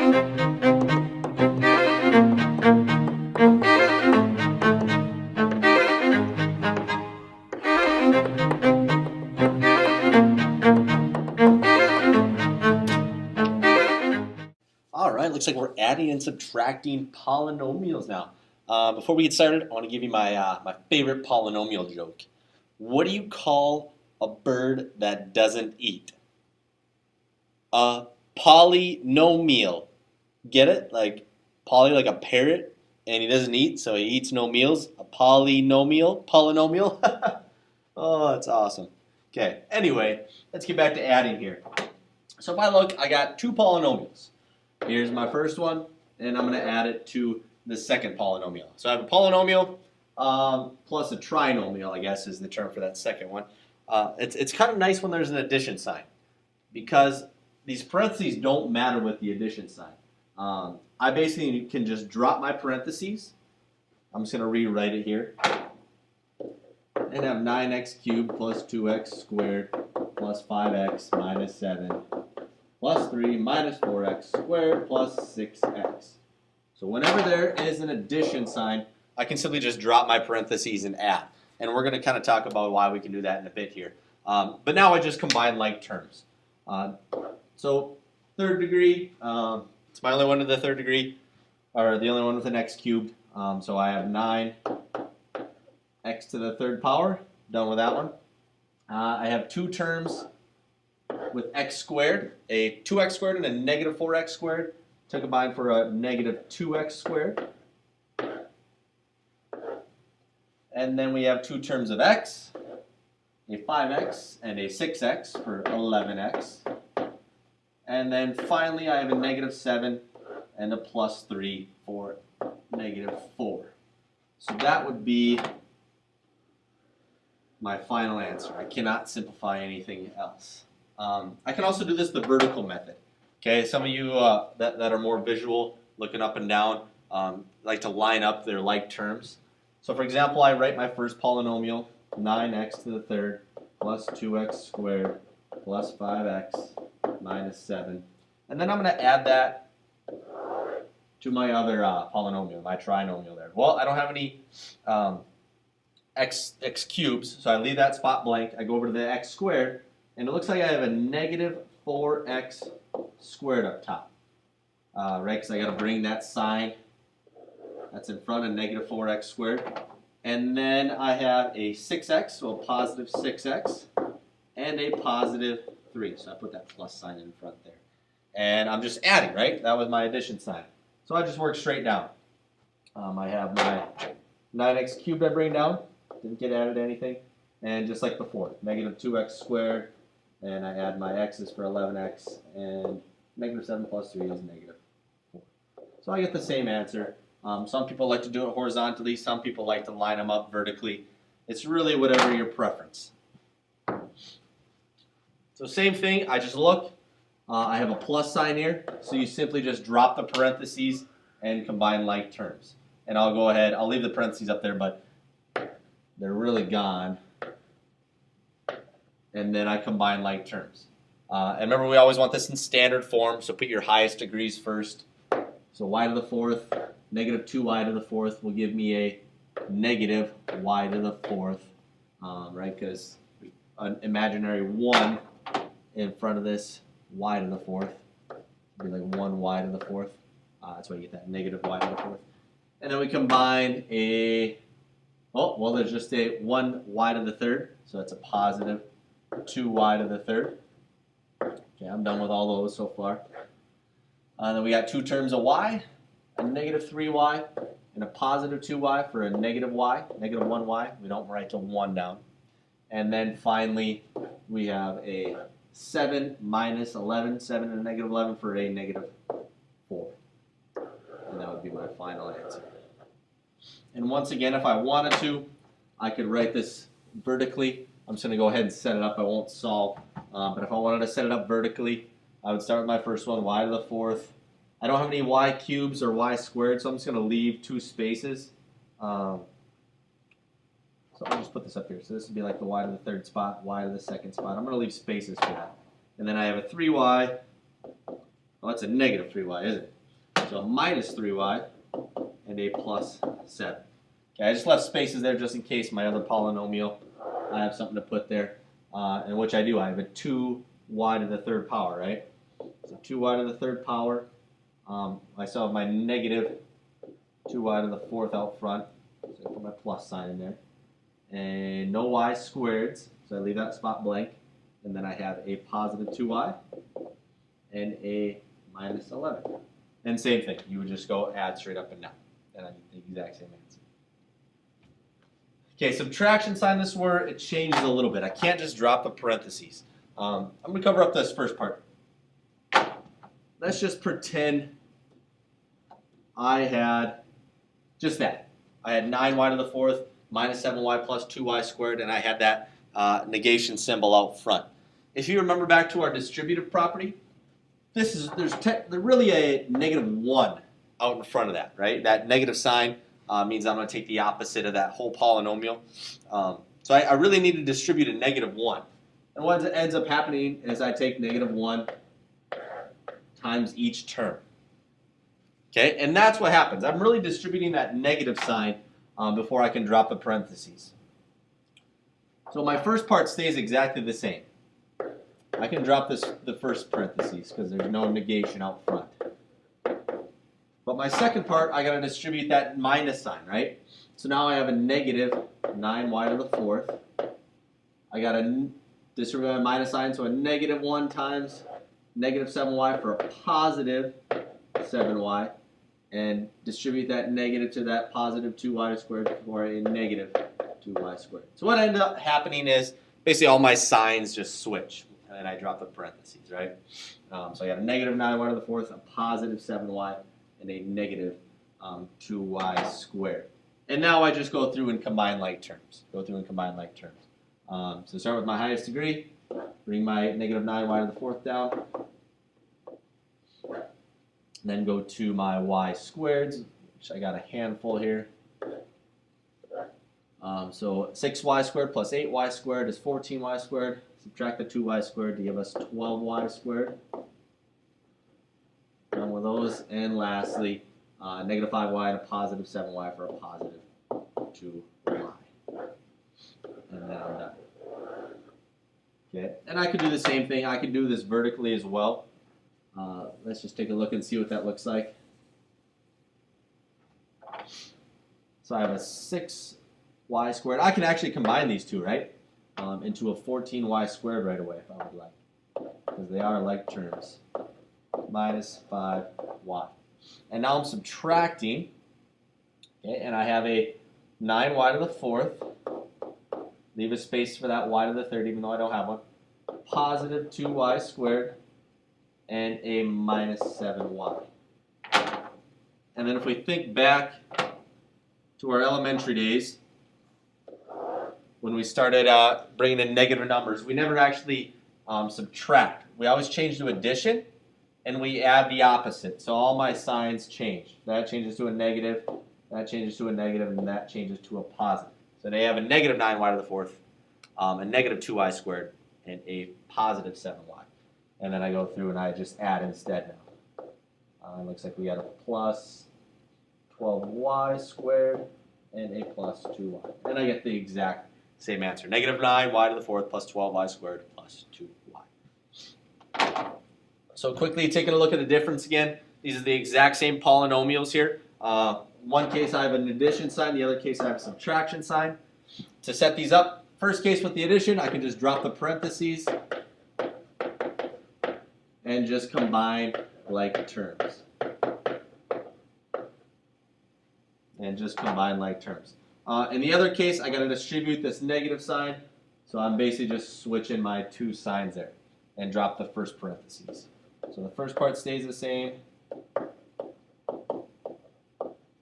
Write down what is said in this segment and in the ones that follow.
All right, looks like we're adding and subtracting polynomials now. Before we get started, I want to give you my favorite polynomial joke. What do you call a bird that doesn't eat? A polynomial. Get it? Like poly, like a parrot, and he doesn't eat, so he eats no meals. A polynomial. Polynomial. Oh, that's awesome. Okay. Anyway, let's get back to adding here. So if I look, I got two polynomials. Here's my first one, and I'm going to add it to the second polynomial. So I have a polynomial plus a trinomial, I guess is the term for that second one. It's kind of nice when there's an addition sign because these parentheses don't matter with the addition sign. I basically can just drop my parentheses. I'm just going to rewrite it here. And have 9x cubed plus 2x squared plus 5x minus 7 plus 3 minus 4x squared plus 6x. So whenever there is an addition sign, I can simply just drop my parentheses and add. And we're going to kind of talk about why we can do that in a bit here. But now I just combine like terms. So third degree, it's my only one to the third degree, or the only one with an x cubed. So I have 9x to the third power. Done with that one. I have two terms with x squared, a 2x squared and a negative 4x squared, to combine for a negative 2x squared. And then we have two terms of x, a 5x and a 6x for 11x. And then finally I have a negative 7 and a plus 3 for negative 4. So that would be my final answer. I cannot simplify anything else. I can also do this the vertical method. Okay, some of you that are more visual, looking up and down, like to line up their like terms. So for example, I write my first polynomial, 9x to the third plus 2x squared plus 5x minus 7. And then I'm going to add that to my other polynomial, my trinomial there. Well, I don't have any x cubes, so I leave that spot blank. I go over to the x squared, and it looks like I have a negative 4x squared up top, right? Because I got to bring that sign that's in front of negative 4x squared. And then I have a 6x, so a positive 6x, and a positive 3. So I put that plus sign in front there. And I'm just adding, right? That was my addition sign. So I just work straight down. I have my 9x cubed I bring down. Didn't get added anything. And just like before, negative 2x squared. And I add my x's for 11x, and negative 7 plus 3 is negative 4. So I get the same answer. Some people like to do it horizontally. Some people like to line them up vertically. It's really whatever your preference. So same thing, I just look. I have a plus sign here, so you simply just drop the parentheses and combine like terms. And I'll go ahead, I'll leave the parentheses up there, but they're really gone. And then I combine like terms. And remember, we always want this in standard form, so put your highest degrees first. So y to the fourth, negative 2y to the fourth will give me a negative y to the fourth, right? Because an imaginary 1 in front of this y to the fourth would be like 1y to the fourth. That's why you get that negative y to the fourth. And then we combine a, oh, well, there's just a 1y to the third, so that's a positive 2y to the third. Okay, I'm done with all those so far. Then we got two terms of y, a negative 3y, and a positive 2y for a negative y, negative 1y. We don't write the 1 down. And then finally, we have a 7 minus 11, 7 and a negative 11 for a negative 4. And that would be my final answer. And once again, if I wanted to, I could write this vertically. I'm just going to go ahead and set it up. I won't solve. But if I wanted to set it up vertically, I would start with my first one, y to the fourth. I don't have any y cubes or y squared, so I'm just going to leave two spaces. So I'll just put this up here. So this would be like the y to the third spot, y to the second spot. I'm going to leave spaces for that. And then I have a 3y. Oh, that's a negative 3y, isn't it? So minus 3y and a plus 7. Okay, I just left spaces there just in case my other polynomial, I have something to put there, and which I do. I have a 2y to the third power, right? So 2y to the third power. I still have my negative 2y to the fourth out front. So I put my plus sign in there. And no y squareds, so I leave that spot blank. And then I have a positive 2y and a minus 11. And same thing, you would just go add straight up and down. And I get the exact same answer. Okay, subtraction sign, this is where it changes a little bit. I can't just drop the parentheses. I'm going to cover up this first part. Let's just pretend I had just that. I had 9y to the fourth minus 7y plus 2y squared, and I had that negation symbol out front. If you remember back to our distributive property, there's really a negative 1 out in front of that, right? That negative sign means I'm going to take the opposite of that whole polynomial. So I really need to distribute a negative 1. And what ends up happening is I take negative 1 times each term. Okay, and that's what happens. I'm really distributing that negative sign before I can drop the parentheses. So my first part stays exactly the same. I can drop the first parentheses because there's no negation out front. But my second part, I got to distribute that minus sign, right? So now I have a negative 9y to the fourth. I got to distribute my minus sign, so a negative 1 times negative 7y for a positive 7y. And distribute that negative to that positive 2y squared for a negative 2y squared. So what ended up happening is basically all my signs just switch. And then I drop the parentheses, right? So I got a negative 9y to the fourth, a positive 7y, and a negative 2y squared. And now I just go through and combine like terms. So start with my highest degree, bring my negative 9y to the fourth down, then go to my y squareds, which I got a handful here. So 6y squared plus 8y squared is 14y squared. Subtract the 2y squared to give us 12y squared. Done with those. And lastly, negative 5y and a positive 7y for a positive 2y. And then I'm done. Okay. And I could do the same thing. I could do this vertically as well. Let's just take a look and see what that looks like. So I have a 6y squared. I can actually combine these two, right? Into a 14y squared right away if I would like. Because they are like terms. Minus 5y. And now I'm subtracting. Okay, and I have a 9y to the fourth. Leave a space for that y to the third even though I don't have one. Positive 2y squared. And a minus 7y. And then if we think back to our elementary days, when we started bringing in negative numbers, we never actually subtract. We always change to addition, and we add the opposite. So all my signs change. That changes to a negative, that changes to a negative, and that changes to a positive. So they have a negative 9y to the fourth, a negative 2y squared, and a positive 7y. And then I go through and I just add instead now. It looks like we got a plus 12y squared and a plus 2y. And I get the exact same answer. Negative 9y to the fourth plus 12y squared plus 2y. So quickly taking a look at the difference again. These are the exact same polynomials here. One case I have an addition sign, the other case I have a subtraction sign. To set these up, first case with the addition, I can just drop the parentheses and just combine like terms. In the other case, I got to distribute this negative sign, so I'm basically just switching my two signs there and drop the first parentheses. So the first part stays the same,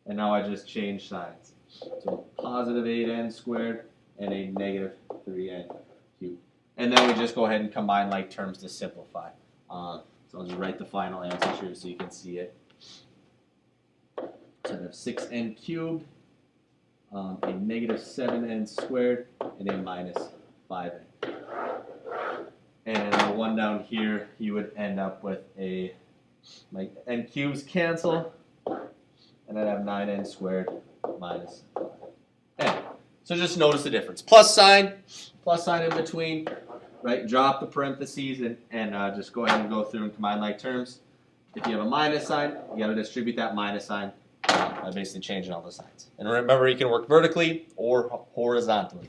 and now I just change signs. So positive 8n squared and a negative 3n cubed. And then we just go ahead and combine like terms to simplify. So I'll just write the final answer here so you can see it. So I have 6n cubed, a negative 7n squared, and a minus 5n. And the one down here, you would end up with a My n cubes cancel, and I'd have 9n squared minus 5n. So just notice the difference. Plus sign in between, right? Drop the parentheses and just go ahead and go through and combine like terms. If you have a minus sign, you got to distribute that minus sign by basically changing all the signs. And remember, you can work vertically or horizontally.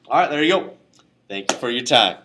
All right, there you go. Thank you for your time.